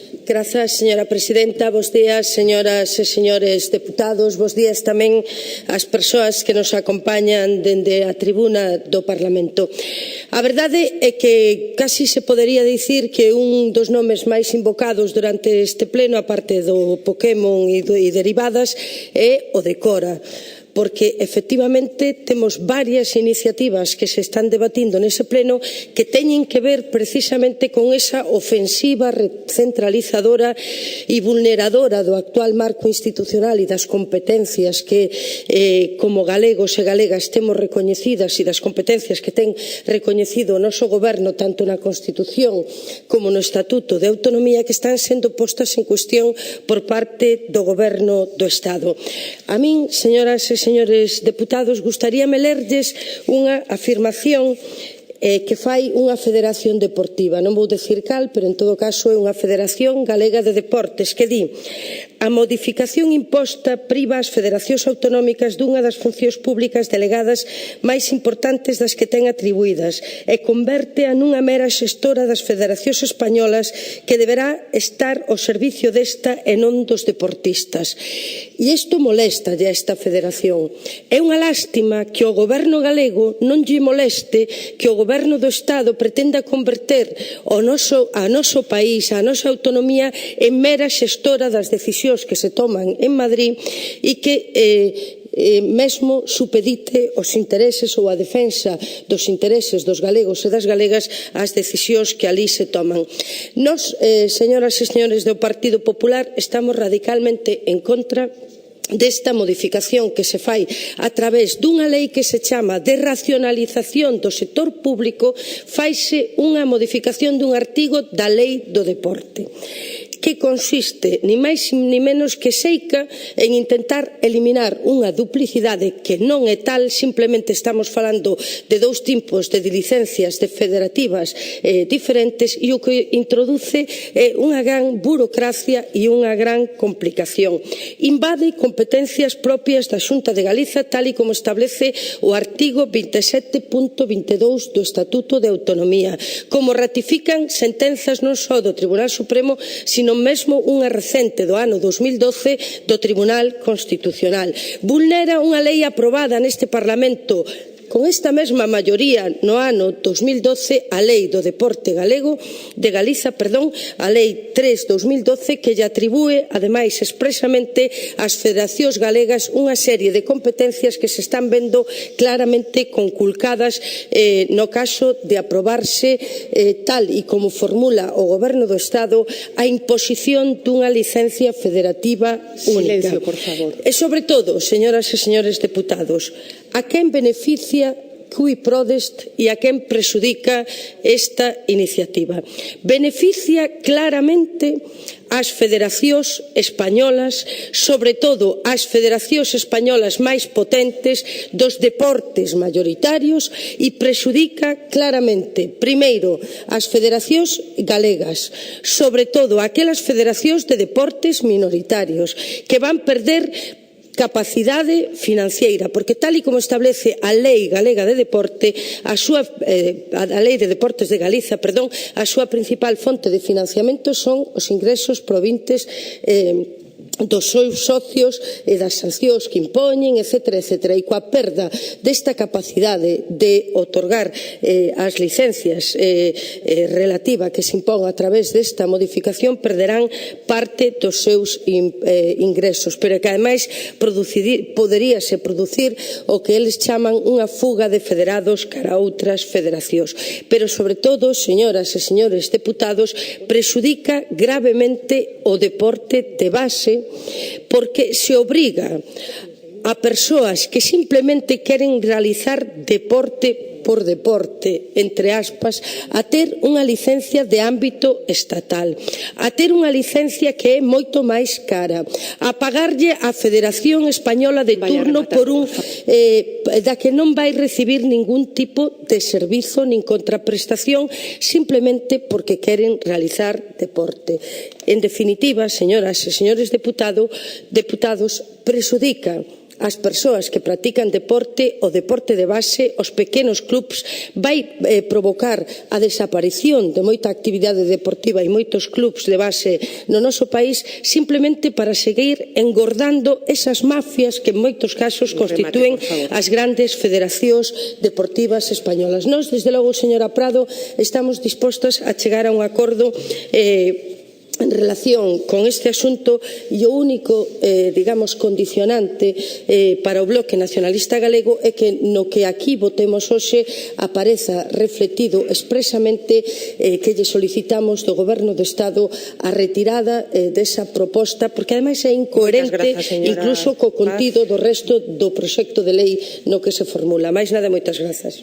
Grazas, señora presidenta. Bos días, señoras e señores deputados. Bos días tamén ás persoas que nos acompañan dende a tribuna do Parlamento. A verdade é que casi se podería dicir que un dos nomes máis invocados durante este pleno, a parte do Pokémon e derivadas, é o de Cora, porque efectivamente temos varias iniciativas que se están debatindo nese pleno que teñen que ver precisamente con esa ofensiva recentralizadora e vulneradora do actual marco institucional e das competencias que como galegos e galegas temos recoñecidas e das competencias que ten recoñecido o noso goberno tanto na Constitución como no Estatuto de Autonomía que están sendo postas en cuestión por parte do goberno do Estado. A min, señoras e señores deputados, gustaríame lerlles unha afirmación que fai unha federación deportiva. Non vou dicir cal, pero en todo caso é unha federación galega de deportes que di: a modificación imposta priva as federacións autonómicas dunha das funcións públicas delegadas máis importantes das que ten atribuídas e convértea nunha mera xestora das federacións españolas que deberá estar ao servicio desta e non dos deportistas. E isto molesta a esta federación. É unha lástima que o goberno galego non lle moleste que o goberno do Estado pretenda converter a noso país, a nosa autonomía, en mera xestora das decisións que se toman en Madrid e que mesmo supedite os intereses ou a defensa dos intereses dos galegos e das galegas ás decisións que alí se toman. Nós, señoras e señores do Partido Popular, estamos radicalmente en contra desta modificación que se fai a través dunha lei que se chama de racionalización do sector público. Faise unha modificación dun artigo da Lei do Deporte que consiste ni máis ni menos que seica en intentar eliminar unha duplicidade que non é tal. Simplemente estamos falando de dous tipos de licencias de federativas diferentes e o que introduce é unha gran burocracia e unha gran complicación. Invade competencias propias da Xunta de Galiza tal e como establece o artigo 27.22 do Estatuto de Autonomía, como ratifican sentenzas non só do Tribunal Supremo, sino mesmo unha recente do ano 2012 do Tribunal Constitucional. Vulnera unha lei aprobada neste Parlamento con esta mesma maioría no ano 2012, a Lei do Deporte Galego de Galiza, a Lei 3/2012, que lle atribúe, ademais, expresamente ás federacións galegas unha serie de competencias que se están vendo claramente conculcadas no caso de aprobarse tal e como formula o Goberno do Estado a imposición dunha licencia federativa única. Silencio, por favor. E, sobre todo, señoras e señores deputados, a quen beneficia cui prodest e a quen prexudica esta iniciativa? Beneficia claramente ás federacións españolas, sobre todo ás federacións españolas máis potentes dos deportes maioritarios, e prexudica claramente, primeiro, ás federacións galegas, sobre todo aquelas federacións de deportes minoritarios que van perder capacidade financeira, porque tal e como establece a Lei Galega de Deporte, a Lei de Deportes de Galiza, a súa principal fonte de financiamento son os ingresos provintes dos seus socios e das sancións que impoñen, etcétera, etcétera. E coa perda desta capacidade de outorgar as licencias relativa que se impón a través desta modificación, perderán parte dos seus ingresos, pero que ademais poderíase producir o que eles chaman unha fuga de federados cara a outras federacións. Pero, sobre todo, señoras e señores deputados, prexudica gravemente o deporte de base, porque se obriga a persoas que simplemente queren realizar deporte por deporte, entre aspas, a ter unha licencia de ámbito estatal, a ter unha licencia que é moito máis cara, a pagarlle á Federación Española de turno por da que non vai recibir ningún tipo de servizo nin contraprestación simplemente porque queren realizar deporte. En definitiva, señoras e señores deputados, prexudica ás persoas que practican deporte, o deporte de base, os pequenos clubs, vai provocar a desaparición de moita actividade deportiva e moitos clubs de base no noso país, simplemente para seguir engordando esas mafias que en moitos casos constitúen as grandes federacións deportivas españolas. Nós, desde logo, señora Prado, estamos dispostas a chegar a un acordo en relación con este asunto e o único, digamos, condicionante para o Bloque Nacionalista Galego é que no que aquí votemos hoxe apareza reflectido expresamente que lle solicitamos do Goberno do Estado a retirada desa proposta, porque ademais é incoherente incluso co contido do resto do proxecto de lei no que se formula. Máis nada, moitas grazas.